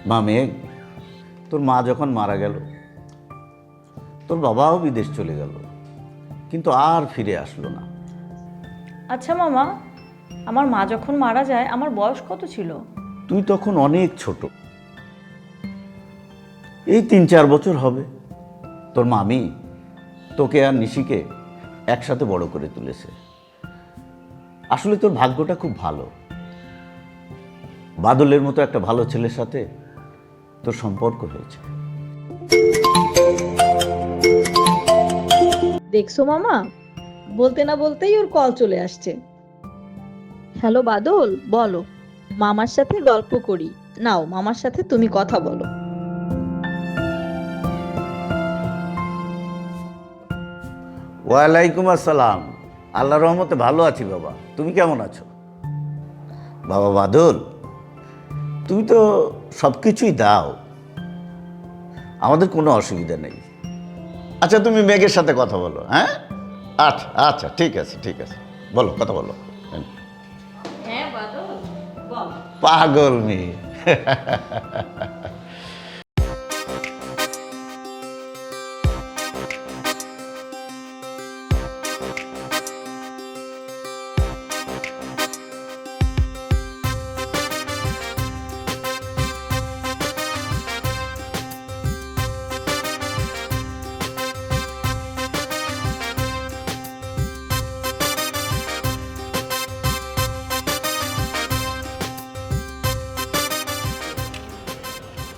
মা মেঘ, তোর মা যখন মারা গেল, তোর বাবাও বিদেশ চলে গেল, কিন্তু আর ফিরে আসলো না। আচ্ছা মামা, আমার মা যখন মারা যায় আমার বয়স কত ছিল? তুই তখন অনেক ছোট, এই 3-4 বছর হবে। তোর মামি তোকে আর নিশিকে একসাথে বড় করে তুলেছে। আসলে তোর ভাগ্যটা খুব ভালো, বাদলের মতো একটা ভালো ছেলের সাথে তোর সম্পর্ক হয়েছে। দেখছো মামা, বলতে না বলতেই ওর কল চলে আসছে। হ্যালো বাদল, বলো। মামার সাথে গল্প করি। নাও, মামার সাথে তুমি কথা বলো। ওয়ালাইকুম আসসালাম। আল্লাহর রহমতে ভালো আছি বাবা, তুমি কেমন আছো? বাবা বাদল, তুমি তো সব কিছুই দাও, আমাদের কোনো অসুবিধা নেই। আচ্ছা, তুমি মেঘের সাথে কথা বলো। হ্যাঁ, আচ্ছা আচ্ছা, ঠিক আছে ঠিক আছে, বলো, কথা বলো। হ্যাঁ বাদল, বল। পাগল মেয়ে।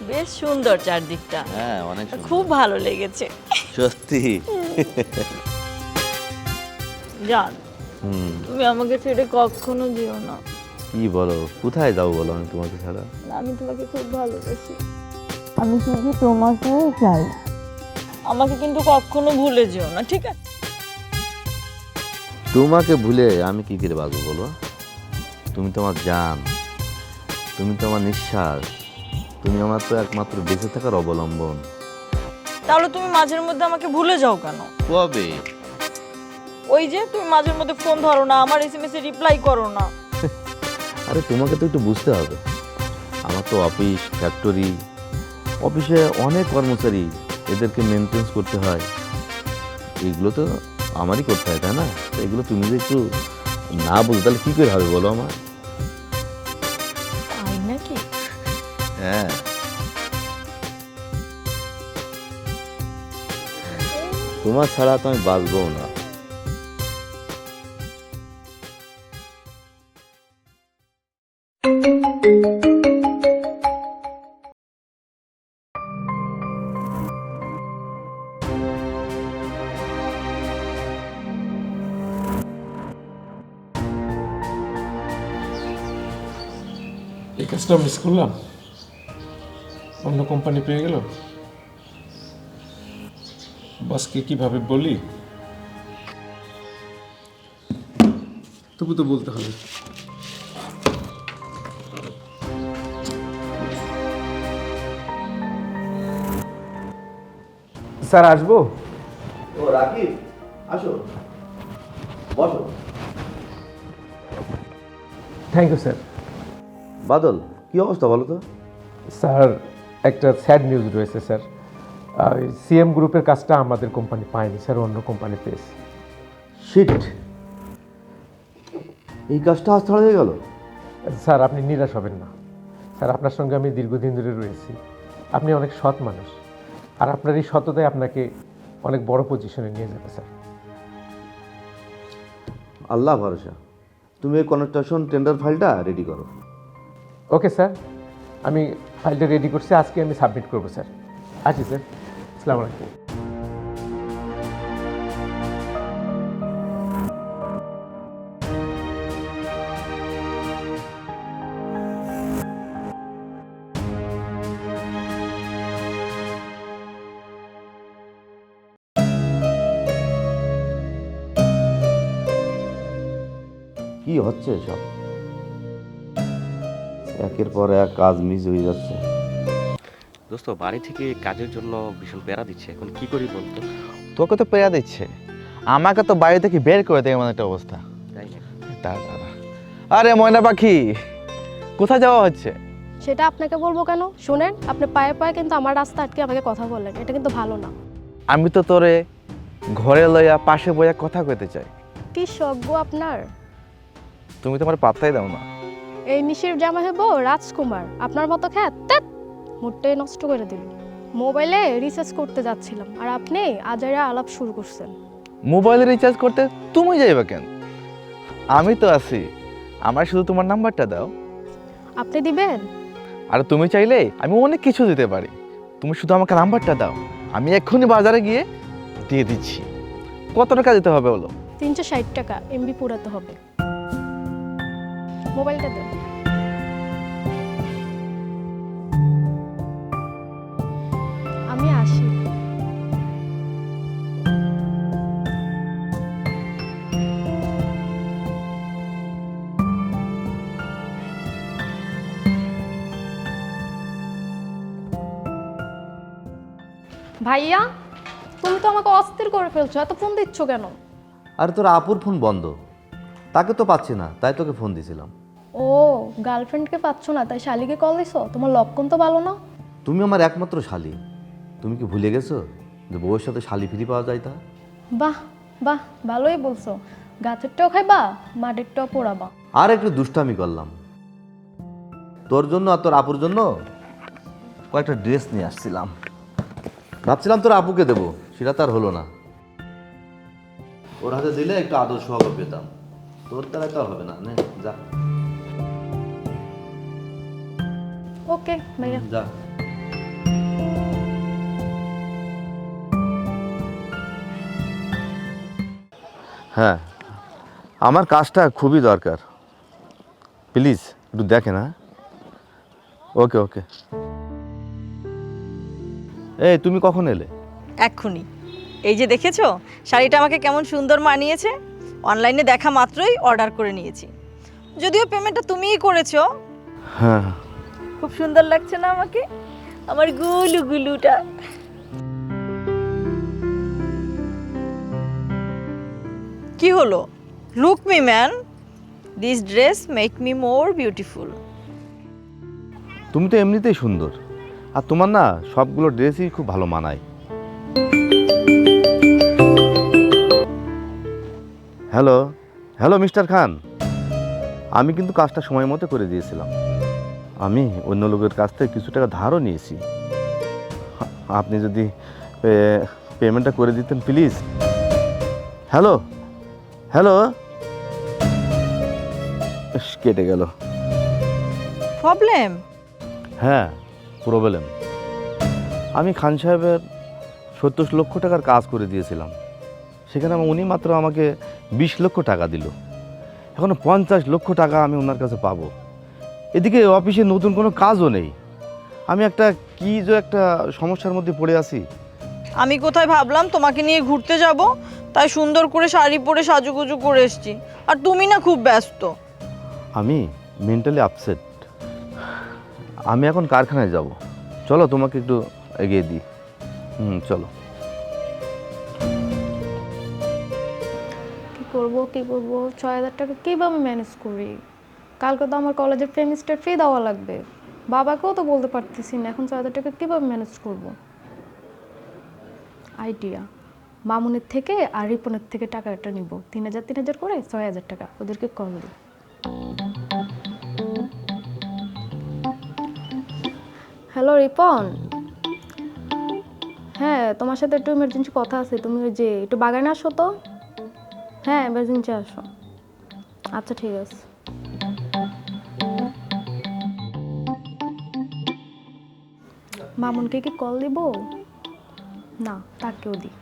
বেশ সুন্দর চারদিকটা। হ্যাঁ, অনেক খুব ভালো লেগেছে। সত্যি। জান, তুমি আমাকে ছেড়ে কখনো যেও না। কি বলো, কোথায় যাও বলো, আমি তোমাকে ছাড়া? আমি তোমাকে খুব ভালোবাসি, আমি শুধু তোমাকে চাই। আমাকে কিন্তু কখনো ভুলে যেও না, ঠিক আছে? তোমাকে ভুলে আমি কি করে বাঁচবো বলো? তুমি তো আমার জান, তুমি তো আমার নিঃশ্বাস, তুমি আমার তো একমাত্র বেঁচে থাকার অবলম্বন। তাহলে তুমি মাঝের মধ্যে আমাকে ভুলে যাও কেন? কবে? ওই যে তুমি মাঝের মধ্যে ফোন ধরো না, আমার এসএমএস এ রিপ্লাই করো না। আরে তোমাকে তো একটু বুঝতে হবে, আমার তো অফিস, ফ্যাক্টরি, অফিসে অনেক কর্মচারী, এদেরকে মেনটেন্স করতে হয়, এগুলো তো আমারই করতে হয়, তাই না? তো এগুলো তুমি যদি একটু না বুঝো তাহলে কী করে হবে বলো আমার? তাই নাকি? হ্যাঁ। তোমার ছাড়া তো আমি বাঁচবো না। এই কাজটা মিস করলাম, অন্য কোম্পানি পেয়ে গেল। বসকে কিভাবে বলি? তবু তো বলতে হবে। স্যার, আসবো? ও রাকিব, আসো, বসো। Thank you sir. বাদল, কি অবস্থা বলো তো? স্যার, একটা স্যাড নিউজ রয়েছে স্যার। সিএম গ্রুপের কাজটা আমাদের কোম্পানি পায়নি স্যার, অন্য কোম্পানি পেয়েছে। শিট, এই কাজটা আজ ছাড়া হয়ে গেল। স্যার, আপনি নিরাশ হবেন না স্যার, আপনার সঙ্গে আমি দীর্ঘদিন ধরে রয়েছি। আপনি অনেক সৎ মানুষ, আর আপনার এই সততাই আপনাকে অনেক বড় পজিশনে নিয়ে যাবে স্যার। আল্লাহ ভরসা। তুমি এই কনস্ট্রাকশন টেন্ডার ফাইলটা রেডি করো। ওকে স্যার, আমি ফাইলটা রেডি করছি, আজকে আমি সাবমিট করবো স্যার। আছি স্যার, আসসালামু আলাইকুম। কি হচ্ছে সব? একের পর এক কাজ মিস হয়ে যাচ্ছে। দোস্ত, বাড়ি থেকে কাজের জন্য ভীষণ প্যারা দিচ্ছে, এখন কি করি বলতো? তোকে তো পেয়া দিচ্ছে, আমাকে তো বাড়ি থেকে বের করে দেয় এমন একটা অবস্থা। তাই না? দাঁড়া। আরে ময়না পাখি, কোথায় যাওয়া হচ্ছে? সেটা আপনাকে বলবো কেন? শুনেন, আপনি পায়ে পায়ে কিন্তু আমার রাস্তা আটকে আমাকে কথা বললেন, এটা কিন্তু ভালো না। আমি তো তোরে ঘরে লইয়া পাশে বইয়া কথা কইতে চাই, কি শখ গো আপনার? তুমি তো আমার পাত্তাই দাও না। এই নিশির জামা হইব রাজকুমার, আপনার মতো খ্যাত মুডটাই নষ্ট করে দিল। মোবাইলে রিচার্জ করতে যাচ্ছিলাম আর আপনি আজাইরা আলাপ শুরু করছেন। মোবাইলে রিচার্জ করতে তুমি যাইবা কেন? আমি তো আছি, আমার শুধু তোমার নাম্বারটা দাও। আপনি দিবেন? আর তুমি চাইলে আমি অনেক কিছু দিতে পারি, তুমি শুধু আমাকে নাম্বারটা দাও, আমি এক্ষুনি বাজারে গিয়ে দিয়ে দিচ্ছি। কত টাকা দিতে হবে বলো? 360 টাকা এমবি পুরাতে হবে। মোবাইলটা দেন। আমি আসি। ভাইয়া, তুমি তো আমাকে অস্থির করে ফেলছো, এত ফোন দিচ্ছ কেন? আর তোর আপুর ফোন বন্ধ, তাকে তো পাচ্ছি না, তাই তোকে ফোন দিছিলাম। ও, গার্লফ্রেন্ডকে পাচ্ছ না তাই শালিকে কল দিছো? তোমার লক্ষণ তো ভালো না। তুমি আমার একমাত্র শালি, তুমি কি ভুলে গেছো যে বউয়ের সাথে শালি ফিরি পাওয়া যায় তা? বাহ বাহ, ভালোই বলছো। গাছেরটাও খাইবা, মাটিরটাও পোড়াবা। আর একটু দুষ্টামি করলাম, তোর জন্য আর তোর আপুর জন্য কয়েকটা ড্রেস নিয়ে আসছিলাম। ভাবছিলাম তোর আপুকে দেবো, সেটা তার হলো না। ওর হাতে দিলে একটু আদর সহকার পেতাম, তোর দ্বারা তো হবে না। নে যা ওকে ভাইয়া। যা। হ্যাঁ, আমার কাজটা খুবই দরকার, প্লিজ একটু দেখে না। ওকে ওকে। এই তুমি কখন এলে? এক্ষুনি। এই যে দেখেছো শাড়িটা আমাকে কেমন সুন্দর মানিয়েছে, অনলাইনে দেখা মাত্রই অর্ডার করে নিয়েছি। যদিও পেমেন্টটা তুমিই করেছো। হ্যাঁ, খুব সুন্দর লাগছে না আমাকে, আমার গুলু গুলুটা? কি হলো? Look me man, this dress make me more beautiful. তুমি তো এমনিতেই সুন্দর, আর তোমার না সবগুলো ড্রেসই খুব ভালো মানায়। হ্যালো হ্যালো মিস্টার খান, আমি কিন্তু কাজটা সময় মতো করে দিয়েছিলাম। আমি অন্য লোকের কাছ থেকে কিছু টাকা ধারও নিয়েছি, আপনি যদি পেমেন্টটা করে দিতেন প্লিজ। হ্যালো হ্যালো, কেটে গেল। প্রবলেম? হ্যাঁ প্রবলেম। আমি খান সাহেবের 70 লক্ষ টাকার কাজ করে দিয়েছিলাম, সেখানে উনি মাত্র আমাকে 20 লক্ষ টাকা দিল। এখনো 50 লক্ষ টাকা আমি ওনার কাছে পাবো। এদিকে অফিসে নতুন কোনো কাজও নেই, আমি একটা সমস্যার মধ্যে পড়ে আছি। আমি কোথায় ভাবলাম তোমাকে নিয়ে ঘুরতে যাব, তাই সুন্দর করে শাড়ি পরে সাজুগুজু করে এসেছি, আর তুমি না খুব ব্যস্ত। আমি মেন্টালি আপসেট। আমি এখন কারখানায় যাব, চলো তোমাকে একটু এগিয়ে দিই। চলো। কি করব 6000 টাকা কীভাবে ম্যানেজ করি? কালকে তো আমার কলেজের সেমিস্টার ফি দেওয়া লাগবে, বাবাকেও তো বলতে পারতেছি না। এখন 6000 টাকা কীভাবে ম্যানেজ করব? আইডিয়া, মামুনের থেকে আর রিপনের থেকে টাকাটা নিব, 3000 করে 6000 টাকা। ওদেরকে কল দিই। হ্যালো রিপন, হ্যাঁ তোমার সাথে একটু ইমার্জেন্সি কথা আছে, তুমি ওই যে একটু বাগানে আসো তো। হ্যাঁ ইমার্জেন্সি আসো। আচ্ছা ঠিক আছে। মামুনকে কি কল দিব? না, তাকেও দিই।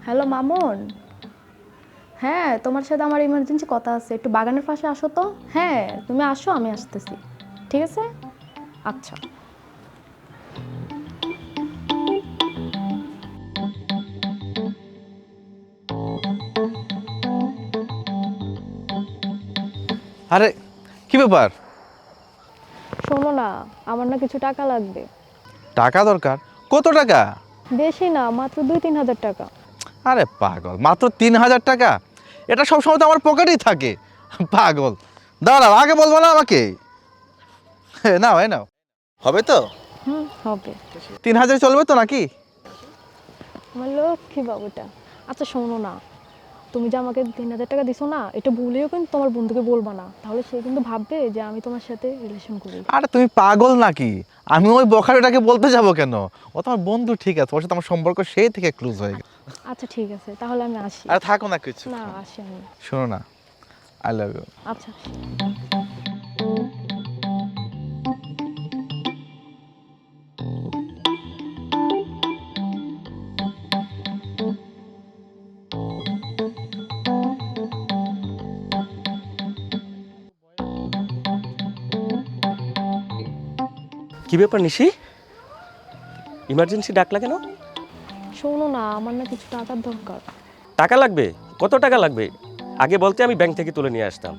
হ্যালো মামুন, হ্যাঁ তোমার সাথে আমার ইমার্জেন্সি কথা আছে, একটু বাগানের পাশে আসো তো। হ্যাঁ তুমি আসো, আমি আসতেছি। ঠিক আছে, আচ্ছা। আরে কি ব্যাপার? শোনো না, আমার না কিছু টাকা লাগবে। টাকা দরকার? কত টাকা? বেশি না, মাত্র 2-3 হাজার টাকা। আরে পাগল, মাত্র 3000 টাকা? এটা সবসময় তো আমার পকেটেই থাকে, পাগল, দাঁড়াও, আগে বলবো না আমাকে? নাও নাও, হবে তো? হবে। 3000 চলবে তো নাকি? আমার লক্ষ্মী বাবুটা। আচ্ছা শোনো না, তুমি যে আমাকে 3000 টাকা দিছো না, এটা ভুলেও কিন্তু তোমার বন্ধুকে বলবা না, তাহলে সে কিন্তু ভাববে যে আমি তোমার সাথে রিলেশন করি। আরে তুমি পাগল নাকি? আমি ওই বখারিটাকে বলতে যাব কেন? ও তোমার বন্ধু, ঠিক আছে, ওর সাথে আমার সম্পর্ক সেই থেকে ক্লোজ হয়ে গেছে। আচ্ছা ঠিক আছে, তাহলে আমি আসি। আর থাকো না কিছু। না আসি আমি। শোনো না, আই লাভ ইউ। আচ্ছা। কি ব্যাপার নিশি, ইমার্জেন্সি ডাকলা কেন? শোনো না, আমার না কিছু টাকার দরকার। টাকা লাগবে? কত টাকা লাগবে? আগে বলতে আমি ব্যাংক থেকে তুলে নিয়ে আসতাম।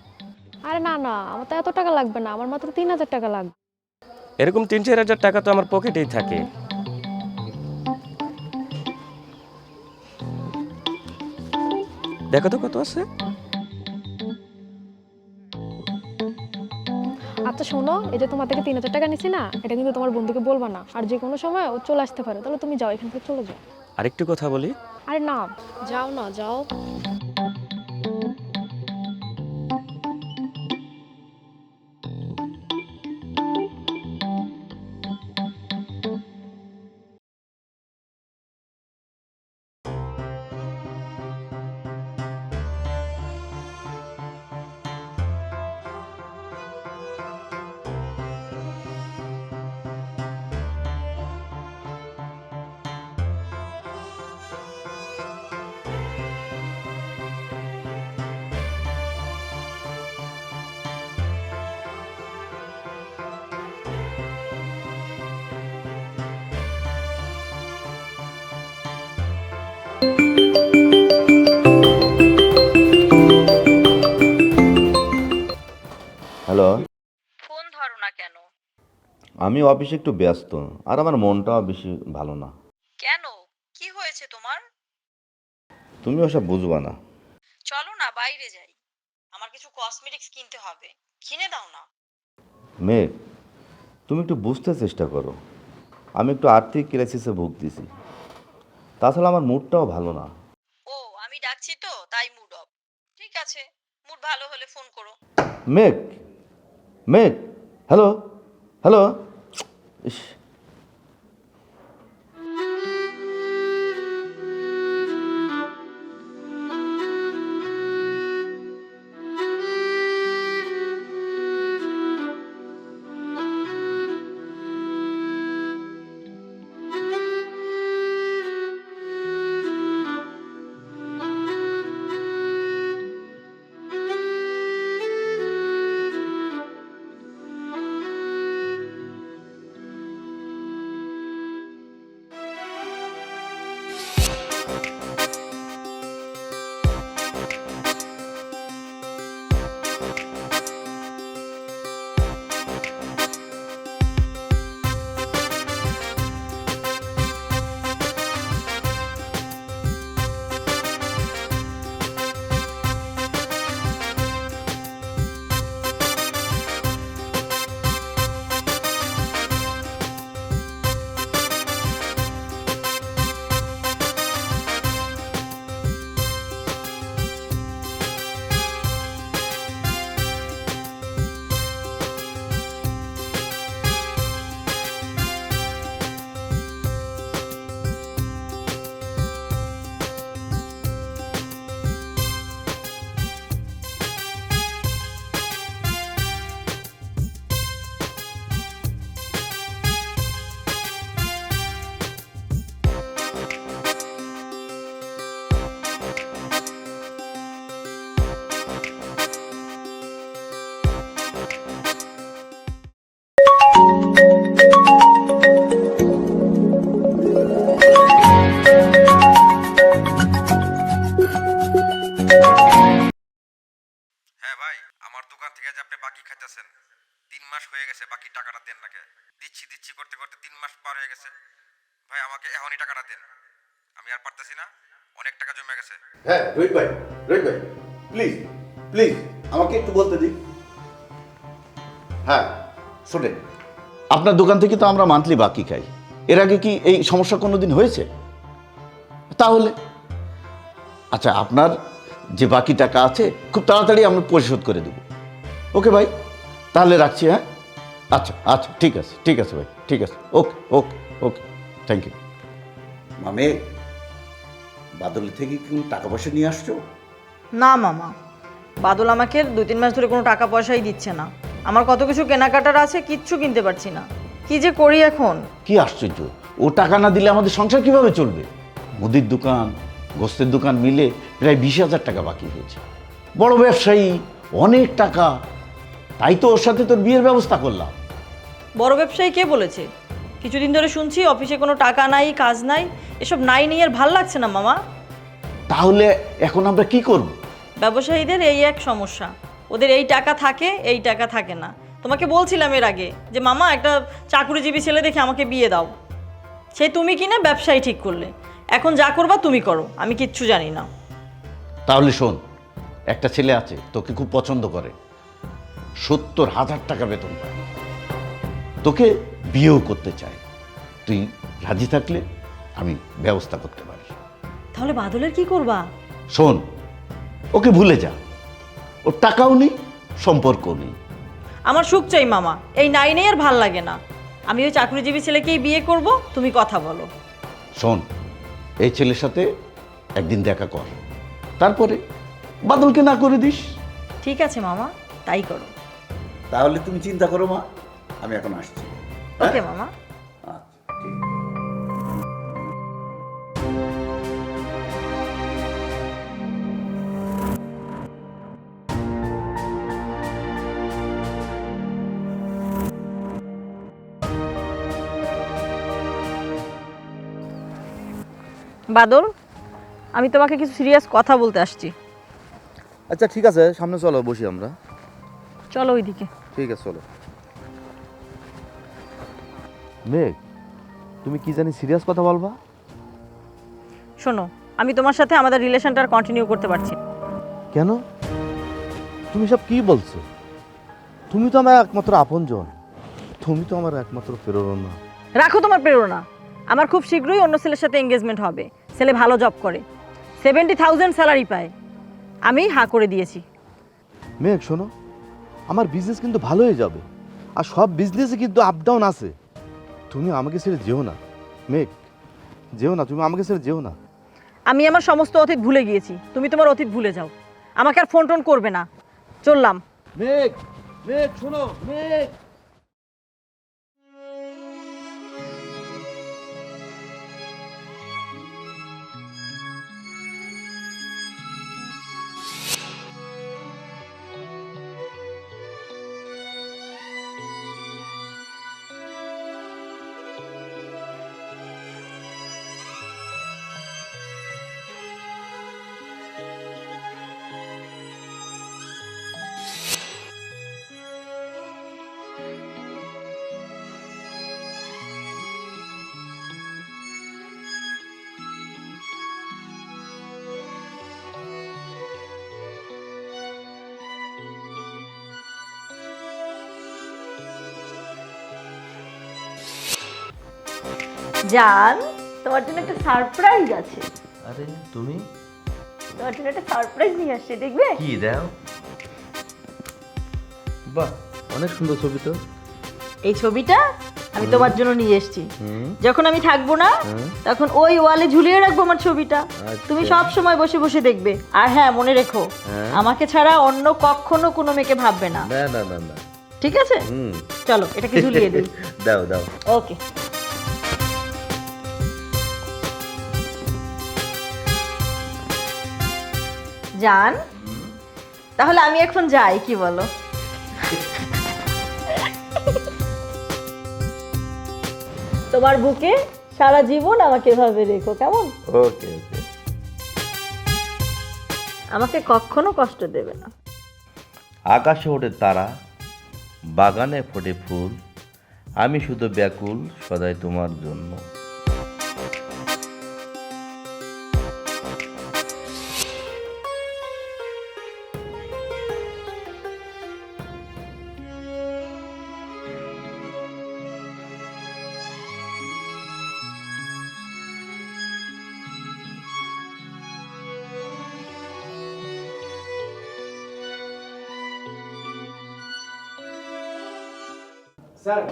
আরে না না, আমার তো এত টাকা লাগবে না, আমার মাত্র 3000 টাকা লাগবে। এরকম 3-4 হাজার টাকা তো আমার পকেটেই থাকে। দেখো তো কত আছে। আচ্ছা শোনো, এই যে তোমার থেকে 3000 টাকা নিছি না, এটা কিন্তু তোমার বন্ধুকে বলবা না, আর যে কোনো সময় ও চলে আসতে পারে, তাহলে তুমি যাও, এখান থেকে চলে যাও। আরেকটু কথা বলি। আরে না, যাও না, যাও। হ্যালো, ফোন ধরো না কেন? আমি অফিসে একটু ব্যস্ত, আর আমার মনটাও বেশি ভালো না। কেন, কি হয়েছে তোমার? তুমি ওসব বুঝবা না। চলো না বাইরে যাই, আমার কিছু কসমেটিক্স কিনতে হবে, কিনে দাও না। মেঘ, তুমি একটু বুঝতে চেষ্টা করো, আমি একটু আর্থিক ক্রাইসিসে ভুগতেছি। তাছাড়া আমার মুডটাও ভালো না। ও আমি ডাকছি তো তাই মুড অফ। ঠিক আছে, মুড ভালো হলে ফোন করো। মেঘ, মেঘ, হ্যালো, হ্যালো, ইস, হ্যাঁ ভাই, আমার দোকান থেকে যে আপনি বাকি খাইতেছেন, 3 মাস হয়ে গেছে, বাকি টাকাটা দেন নাকি? দিচ্ছি দিচ্ছি করতে করতে 3 মাস পার হয়ে গেছে। ভাই আমাকে এখনই টাকাটা দেন, আমি আর পারতেছি না, অনেক টাকা জমে গেছে। হ্যাঁ রোহিত ভাই, রোহিত ভাই, প্লিজ প্লিজ আমাকে একটু বলতে দিন। হ্যাঁ শোনেন, আপনার দোকান থেকে তো আমরা মান্থলি বাকি খাই। এর আগে কি এই সমস্যা কোনো দিন হয়েছে? তাহলে আচ্ছা, আপনার যে বাকি টাকা আছে খুব তাড়াতাড়ি আমরা পরিশোধ করে দেব। ওকে ভাই, তাহলে রাখছি। হ্যাঁ, আচ্ছা আচ্ছা, ঠিক আছে ঠিক আছে ভাই, ঠিক আছে, ওকে ওকে ওকে, থ্যাংক ইউ। মানে বাদল থেকে কি টাকা পয়সা নিয়ে আসছো? না মামা, বাদল আমাকে 2-3 মাস ধরে কোনো টাকা পয়সাই দিচ্ছে না। আমার কত কিছু কেনাকাটার আছে, কিচ্ছু কিনতে পারছি না। কি যে করি এখন। কি আশ্চর্য, ও টাকা না দিলে আমাদের সংসার কিভাবে চলবে? মুদির দোকান, গোস্তের দোকান মিলে প্রায় 20,000 টাকা বাকি হয়েছে। বড় ব্যবসায়ী, অনেক টাকা, তাই তো ওর সাথে তোর বিয়ের ব্যবস্থা করলাম। বড় ব্যবসায়ী কে বলেছে? কিছুদিন ধরে শুনছি অফিসে কোনো টাকা নাই, কাজ নাই। এসব নাই নিয়ে আর ভাল লাগছে না মামা। তাহলে এখন আমরা কি করব? ব্যবসায়ীদের এই এক সমস্যা, ওদের এই টাকা থাকে, এই টাকা থাকে না। তোমাকে বলছিলাম এর আগে যে মামা একটা চাকরিজীবী ছেলে দেখে আমাকে বিয়ে দাও। সে তুমি কিনা ব্যবসায়ী ঠিক করলে। এখন যা করবা তুমি করো, আমি কিচ্ছু জানি না। তাহলে শোন, একটা ছেলে আছে তোকে খুব পছন্দ করে, 70,000 টাকা বেতন পায়, তোকে বিয়েও করতে চায়। তুই রাজি থাকলে আমি ব্যবস্থা করতে পারি। তাহলে বাদলের কি করবা? শোন, ওকে ভুলে যা, ওর টাকাও নেই, সম্পর্কও নেই। আমার সুখ চাই মামা, এই নাই নেই আর ভাল লাগে না। আমি ওই চাকরিজীবী ছেলেকেই বিয়ে করব, তুমি কথা বলো। শোন, এই ছেলের সাথে একদিন দেখা কর, তারপরে বাদলকে না করে দিস। ঠিক আছে মামা, তাই করো। তাহলে তুমি চিন্তা করো মা, আমি এখন আসছি। ওকে মামা। আচ্ছা, ঠিক। বাদল, আমি তোমাকে কিছু সিরিয়াস কথা বলতে আসছি। আচ্ছা ঠিক আছে, সামনে চলো, বসি আমরা। চলো ওইদিকে। ঠিক আছে চলো। মেঘ, তুমি কি জানি সিরিয়াস কথা বলবা? শোনো, আমি তোমার সাথে আমাদের রিলেশনটা আর কন্টিনিউ করতে পারছি না। কেন? তুমি সব কি বলছো? তুমি তো আমার একমাত্র আপনজন, তুমি তো আমার একমাত্র প্রেরণা। রাখো তোমার প্রেরণা। আমার খুব শীঘ্রই অন্য ছেলের সাথে এঙ্গেজমেন্ট হবে। ছেলে ভালো জব করে, 70,000 স্যালারি পায়। আমি হাঁ করে দিয়েছি। মেঘ শোনো, আমার বিজনেস কিন্তু ভালো হয়ে যাবে, আর সব বিজনেসে কিন্তু আপ ডাউন আছে। তুমি আমাকে ছেড়ে যেও না মেঘ, যেও না, তুমি আমাকে ছেড়ে যেও না। আমি আমার সমস্ত অতীত ভুলে গিয়েছি, তুমি তোমার অতীত ভুলে যাও। আমাকে আর ফোন টোন করবে না। চললাম। মেঘ, মেঘ শোনো, মেঘ। জান, তোমার জন্য একটা সারপ্রাইজ আছে। আরে তুমি? তোমার জন্য একটা সারপ্রাইজ নিয়ে আসছে, দেখবে? কি দাও? বাহ, অনেক সুন্দর ছবি তো। এই ছবিটা আমি তোমার জন্য নিয়ে এসেছি। যখন আমি থাকবো না তখন ওই ওয়ালে ঝুলিয়ে রাখবো আমার ছবিটা। তুমি সব সময় বসে বসে দেখবে। আর হ্যাঁ, মনে রেখো, আমাকে ছাড়া অন্য কখনো কোনো মেয়েকে ভাববে না। না না না না, ঠিক আছে? চলো এটাকে ঝুলিয়ে দিই। দাও দাও। ওকে। জান, তাহলে আমি এখন যাই, কি বলো? তোমার বুকে সারা জীবন আমাকে এভাবে রেখো, কেমন? ওকে ওকে। আমাকে কখনো কষ্ট দেবে না। আকাশে ওঠে তারা, বাগানে ফোটে ফুল, আমি শুধু ব্যাকুল সদাই তোমার জন্য। স্যার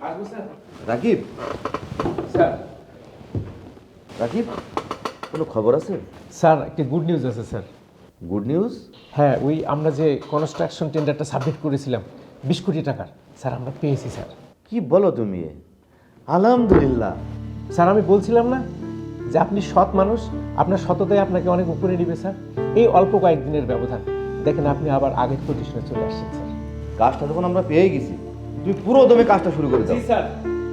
আসবো স্যার। রাকিব, স্যার রাকিব, কোনো খবর আছে? স্যার একটা গুড নিউজ আছে স্যার। Good news? হ্যাঁ, ওই আমরা যে কনস্ট্রাকশন টেন্ডারটা সাবমিট করেছিলাম 20 কোটি টাকার, স্যার আমরা পেয়েছি স্যার। কি বলো তুমি? আলহামদুলিল্লাহ। স্যার আমি বলছিলাম না যে আপনি সৎ মানুষ, আপনার সততাই আপনাকে অনেক উপরে নিবে স্যার। এই অল্প কয়েকদিনের ব্যবধান দেখেন আপনি আবার আগের পজিশনে চলে আসছেন স্যার। কাজটা যখন আমরা পেয়ে গেছি, তুমি পুরো দমে কাজটা শুরু করে দাও। স্যার,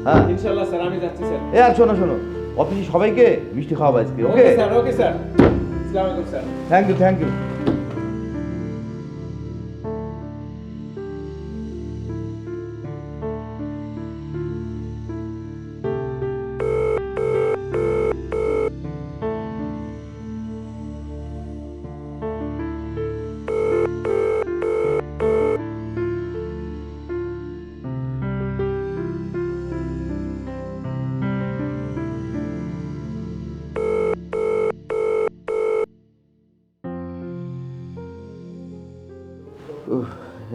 হ্যাঁ ইনশাআল্লাহ স্যার, আমি যাচ্ছি স্যার। এ আর শোনো শোনো, অফিসে সবাইকে মিষ্টি খাওয়াবো আজকে। Okay sir, okay sir. আসসালামু আলাইকুম sir. Thank you, thank you.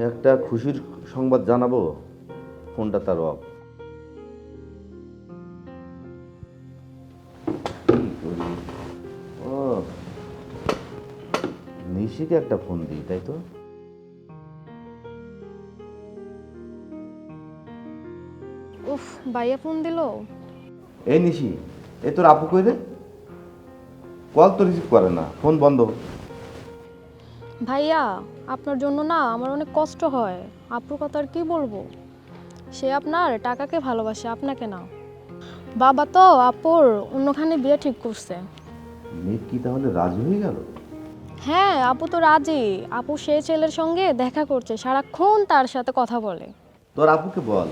একটা খুশির সংবাদ জানাবো, ফোনটা তার অফ। ও, নিশিকে একটা ফোন দিই, তাই তো? উফ, ভাইয়া ফোন দিল। এই নিশি, এ তোর আপু কই রে? কল তো রিসিভ করে না, ফোন বন্ধ। ভাইয়া, আপনার জন্য না আমার অনেক কষ্ট হয়। আপুর কথা আর কি বলবো, সে আপনার টাকাকে ভালোবাসে, আপনাকে না। বাবা তো আপুর অন্যখানে বিয়ে ঠিক করছে। মেয়ে কি তাহলে রাজি হয়ে গেল? হ্যাঁ, আপু তো রাজি। আপু সেই ছেলের সঙ্গে দেখা করছে, সারাক্ষণ তার সাথে কথা বলে। তোর আপুকে বল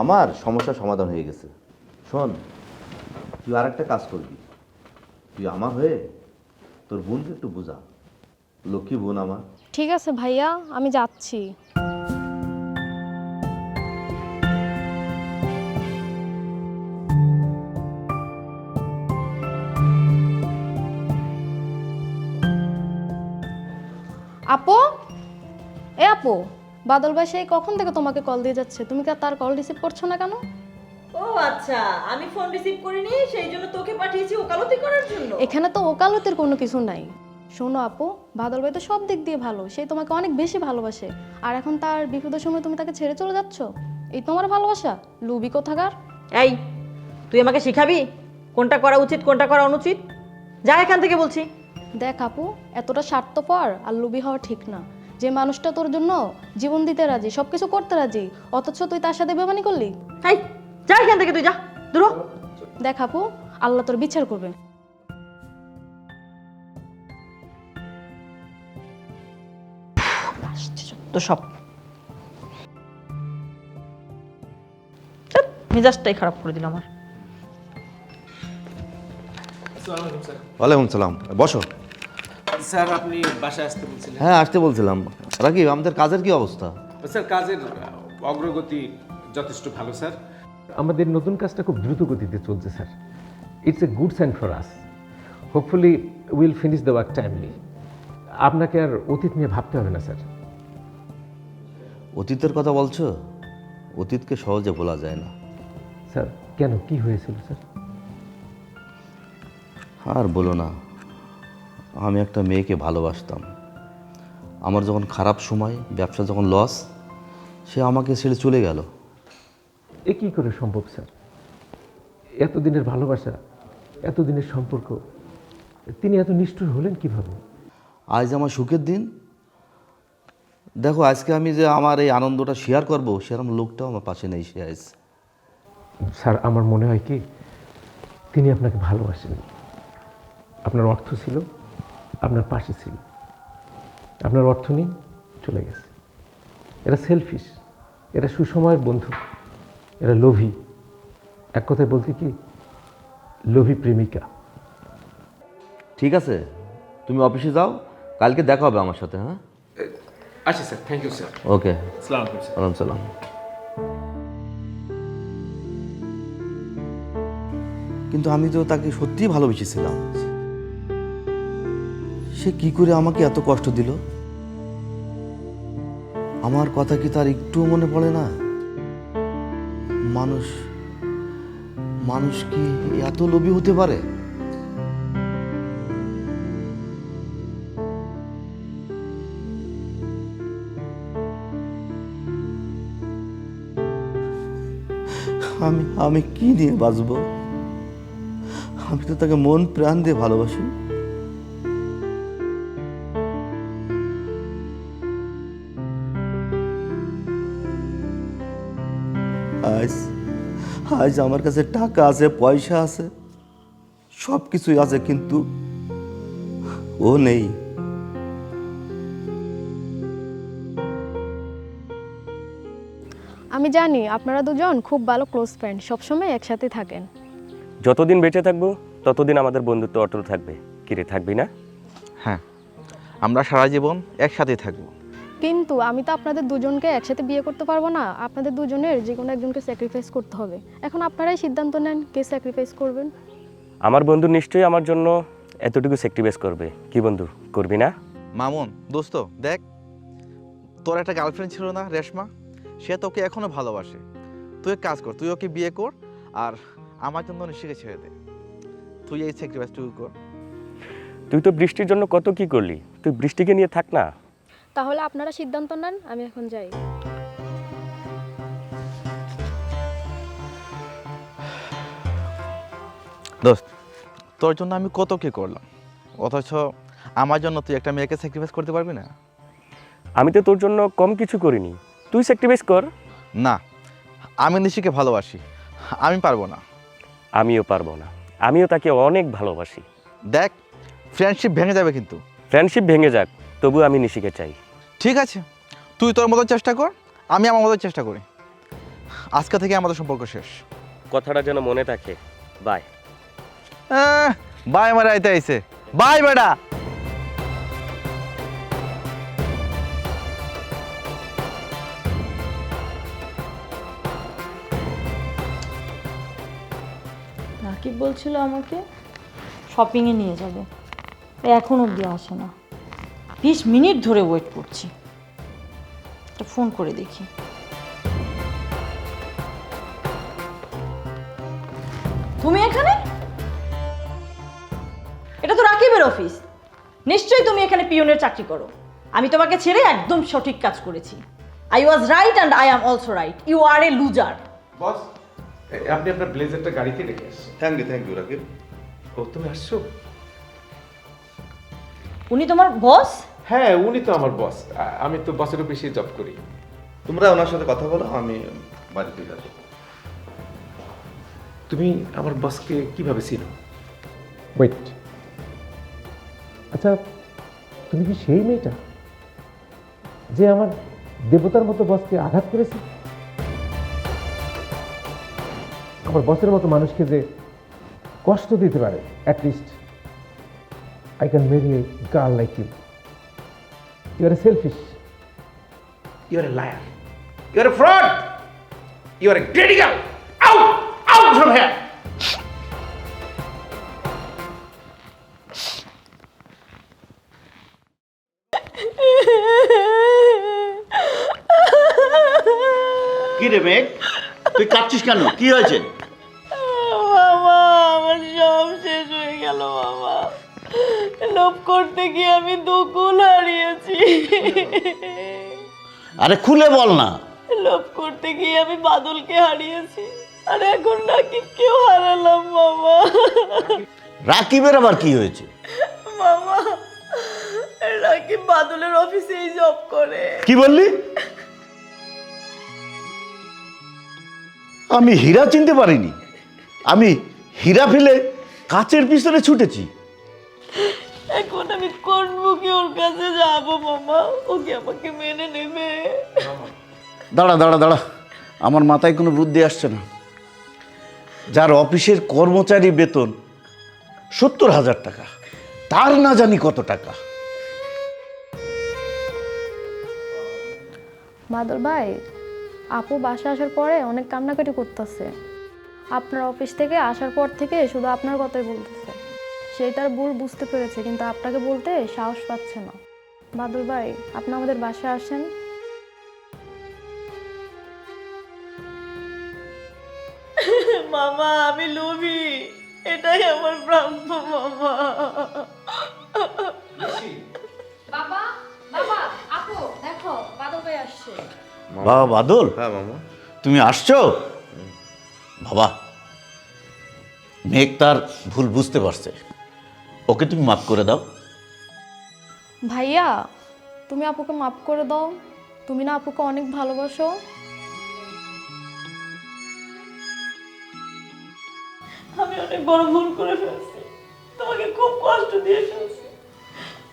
আমার সমস্যার সমাধান হয়ে গেছে। শোন, তুই আর একটা কাজ করবি, তুই আমার হয়ে তোর বোনকে একটু বোঝা। লক্ষ্মী বোন আমার। ঠিক আছে ভাইয়া, আমি যাচ্ছি। আপু, এ আপু, বাদল ভাই সেই কখন থেকে তোমাকে কল দিয়ে যাচ্ছে, তুমি কি আর তার কল রিসিভ করছো না কেন? ও আচ্ছা, আমি ফোন রিসিভ করিনি সেই জন্য তোকে পাঠিয়েছি ওকালতি করার জন্য। এখানে তো ওকালতির কোনো কিছু নাই। শোনো আপু, বাদল ভাই তো সব দিক দিয়ে ভালো, সে তোমাকে অনেক বেশি ভালোবাসে। আর এখন তার বিপদের সময় তুমি তাকে ছেড়ে চলে যাচ্ছ, এই তোমার ভালোবাসা? লুবি কোথাকার। এই, তুই আমাকে শিখাবি কোনটা করা উচিত কোনটা করা অনুচিত? যা এখান থেকে বলছি। দেখ আপু, এতটা স্বার্থপর আর লুবি হওয়া ঠিক না। যে মানুষটা তোর জন্য জীবন দিতে রাজি, সবকিছু করতে রাজি, অথচ তুই তার সাথে বেমানি করলি। এই, যা এখান থেকে, তুই যা দূর হ। দেখ আপু, আল্লাহ তোর বিচার করবে। তো সব ধ্যাৎ, মেজাজটাই খারাপ করে দিল আমার। ওয়ালাইকুম সালাম, বসো। স্যার আপনি বাসায় আসতে বলছিলেন? হ্যাঁ, আসতে বলছিলাম। রাকিব, আমাদের কাজের কি অবস্থা? স্যার কাজের অগ্রগতি যথেষ্ট ভালো স্যার। আমাদের নতুন কাজটা খুব দ্রুত গতিতে চলছে sir. It's a good sign for us. Hopefully will finish the work timely. আপনাকে আর অতীত নিয়ে ভাবতে হবে না স্যার। অতীতের কথা বলছো? অতীতকে সহজে ভোলা যায় না। স্যার কেন, কি হয়েছিল স্যার? আর বলো না, আমি একটা মেয়েকে ভালোবাসতাম। আমার যখন খারাপ সময়, ব্যবসা যখন লস, সে আমাকে ছেড়ে চলে গেল। এ কী করে সম্ভব স্যার? এতদিনের ভালোবাসা, এতদিনের সম্পর্ক, তিনি এত নিষ্ঠুর হলেন কিভাবে? আজ আমার সুখের দিন। দেখো, আজকে আমি যে আমার এই আনন্দটা শেয়ার করবো, সেরকম লোকটাও আমার পাশে নেই। সে আজ স্যার আমার মনে হয় কি, তিনি আপনাকে ভালোবাসেন। আপনার অর্থ ছিল, আপনার পাশে ছিল, আপনার অর্থ নেই, চলে গেছে। এরা সেলফিশ, এরা সুসময়ের বন্ধু, এরা লোভী। এক কথায় বলতে কি, লোভী প্রেমিকা। ঠিক আছে, তুমি অফিসে যাও, কালকে দেখা হবে আমার সাথে। হ্যাঁ, আচ্ছা স্যার, থ্যাংক ইউ স্যার। ওকে, আসসালামু আলাইকুম স্যার। ওয়ালাইকুম সালাম। কিন্তু আমি তো তাকে সত্যিই ভালোবেসেছিলাম। সে কি করে আমাকে এত কষ্ট দিল? আমার কথা কি তার একটুও মনে পড়ে না? মানুষ মানুষ কি এত লোভী হতে পারে? আমি আমি কি নিয়ে বাঁচবো? আমি তো তাকে মন প্রাণ দিয়ে ভালোবাসি। আজ আজ আমার কাছে টাকা আছে, পয়সা আছে, সব কিছুই আছে, কিন্তু ও নেই। আমি জানি আপনারা দুজন খুব ভালো ক্লোজ ফ্রেন্ড, সবসময় একসাথে থাকেন। যতদিন বেঁচে থাকবো ততদিন আমাদের বন্ধুত্ব অটল থাকবে। কিরে, থাকবি না? হ্যাঁ, আমরা সারা জীবন একসাথেই থাকবো। কিন্তু আমি তো আপনাদের দুজনকে একসাথে বিয়ে করতে পারবো না, আপনাদের দুজনের যে কোনো একজনকে স্যাক্রিফাইস করতে হবে। এখন আপনারাই সিদ্ধান্ত নেন কে স্যাক্রিফাইস করবেন। আমার বন্ধু নিশ্চয়ই আমার জন্য এতটুকু স্যাক্রিফাইস করবে। কি বন্ধু, করবি না? মামুন দোস্ত, দেখ, তোর একটা গার্লফ্রেন্ড ছিল না রেশমা, সে তোকে এখনো ভালোবাসে। তুই এক কাজ কর, তুই ওকে বিয়ে কর আর আমার জন্য নিশ্চিকে ছেড়ে দে। তুই এই স্যাক্রিফাইসটুকু কর। তুই তো বৃষ্টির জন্য কত কি করলি, তুই বৃষ্টিকে নিয়ে থাক না। তাহলে আপনারা সিদ্ধান্ত নেন, আমি এখন যাই। দোস্ত, তোর জন্য আমি কত কি করলাম, অথচ আমার জন্য তুই একটা মেয়েকে স্যাক্রিফাইস করতে পারবি না? আমি তো তোর জন্য কম কিছু করিনি, তুই স্যাক্রিফাইস কর। না, আমি নিশিকে ভালোবাসি, আমি পারবো না। আমিও পারবো না, আমিও তাকে অনেক ভালোবাসি। দেখ, ফ্রেন্ডশিপ ভেঙে যাবে কিন্তু। ফ্রেন্ডশিপ ভেঙে যাক, তবু আমি নিশিকে চাই। ঠিক আছে, তুই তোর মতো চেষ্টা কর, আমি আমার মতো চেষ্টা করি। আজকে থেকে আমাদের সম্পর্ক শেষ। কথাটা যেন মনে থাকে। বাই। বাই মারা আইতে আইছে, বাই বেটা। রাকিব বলছিল আমাকে শপিংয়ে নিয়ে যাবে, এখন অবধি আসে না। 20 মিনিট ধরে ওয়েট করছি, একটা ফোন করে দেখি। তুমি এখানে? এটা তো রাকিবের অফিস, নিশ্চয়ই তুমি এখানে পিয়নের চাকরি করো। আমি তোমাকে ছেড়ে একদম সঠিক কাজ করেছি। I was right and I am also right. You are a loser. Boss, আপনি আপনার ব্লেজারটা গাড়িতে রেখে আসছেন। Thank you Rakib. ও, তুমি আসছো? উনি তোমার বস? হ্যাঁ, উনি তো আমার বস। আমি তো বসের অফিসে জব করি। তোমরা ওনার সাথে কথা বলো, আমি বাড়িতে যাবো। তুমি আমার বসকে কিভাবে চিনো? ওয়েট, আচ্ছা, তুমি কি সেই মেয়েটা যে আমার দেবতার মতো বসকে আঘাত করেছে? আমার বসের মতো মানুষকে যে কষ্ট দিতে পারে, at least I can marry a girl like you. You are a selfish, you are a liar, you are a fraud, you are a greedy girl. Out, out from here. কি রে মেঘ, তুই কাঁদছিস কেন? কি হয়েছে? বাবা, আমার সব শেষ হয়ে গেল বাবা। লোভ করতে গিয়ে আমি দুকুল হারিয়েছি। আরে খুলে বল না। লোভ করতে গিয়ে আমি বাদলকে হারিয়েছি, আর এখন রাকিবকেও হারালাম বাবা। রাকিবের আবার কি হয়েছে? বাবা, রাকিব বাদলের অফিসেই জব করে। কি বললি? আমি হীরা চিনতে পারিনি। আমি হীরা ফেলে কাচের পিছনে ছুটেছি। এখন আমি কোন মুখে ওর কাছে যাবো মামা? ওকে আমাকে মেনে নেবে? দাঁড়া দাঁড়া দাঁড়া, আমার মাথায় কোনো বুদ্ধি আসছে না। যার অফিসের কর্মচারী বেতন 70,000 টাকা, তার না জানি কত টাকা। বাদল ভাই, আপু বাসা আসার পরে অনেক কান্নাকাটি করতেছে। আপনার অফিস থেকে আসার পর থেকে শুধু আপনার কথাই বলতেছে। সে তার ভুল বুঝতে পেরেছে, কিন্তু আপনাকে বলতে সাহস পাচ্ছে না। বাদল ভাই, আপনি আমাদের বাসায় আসেন। মামা আমি লোভী, এটাই আমার প্রাপ্য মামা। বাবা বাবা আপু দেখো বাদল ভাই আসছে। বাবা বাদল, হ্যাঁ মামা। তুমি আসছো? বাবা, মেঘ তার ভুল বুঝতে পারছে, ওকে তুমি মাফ করে দাও। ভাইয়া তুমি আপুকে মাফ করে দাও, তুমি না আপুকে অনেক ভালোবাসো। আমি অনেক বড় ভুল করে ফেলছি, তোমাকে খুব কষ্ট দিয়ে ফেলছি,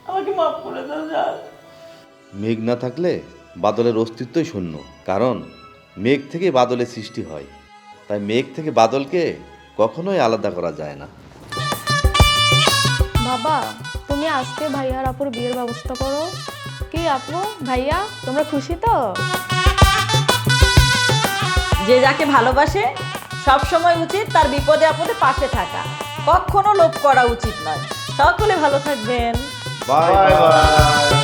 আমাকে মাফ করে দাও যান। মেঘ না থাকলে বাদলের অস্তিত্বই শূন্য, কারণ মেঘ থেকে বাদলের সৃষ্টি হয়, তাই মেঘ থেকে বাদলকে কখনোই আলাদা করা যায় না। বাবা তুমি আজকে ভাইয়া আর আপুর বিয়ের ব্যবস্থা করো। কি আপু ভাইয়া তোমরা খুশি তো? যে যাকে ভালোবাসে সব সময় উচিত তার বিপদে আপদে পাশে থাকা, কখনো লোভ করা উচিত নয়। সকলে ভালো থাকবেন। Bye bye.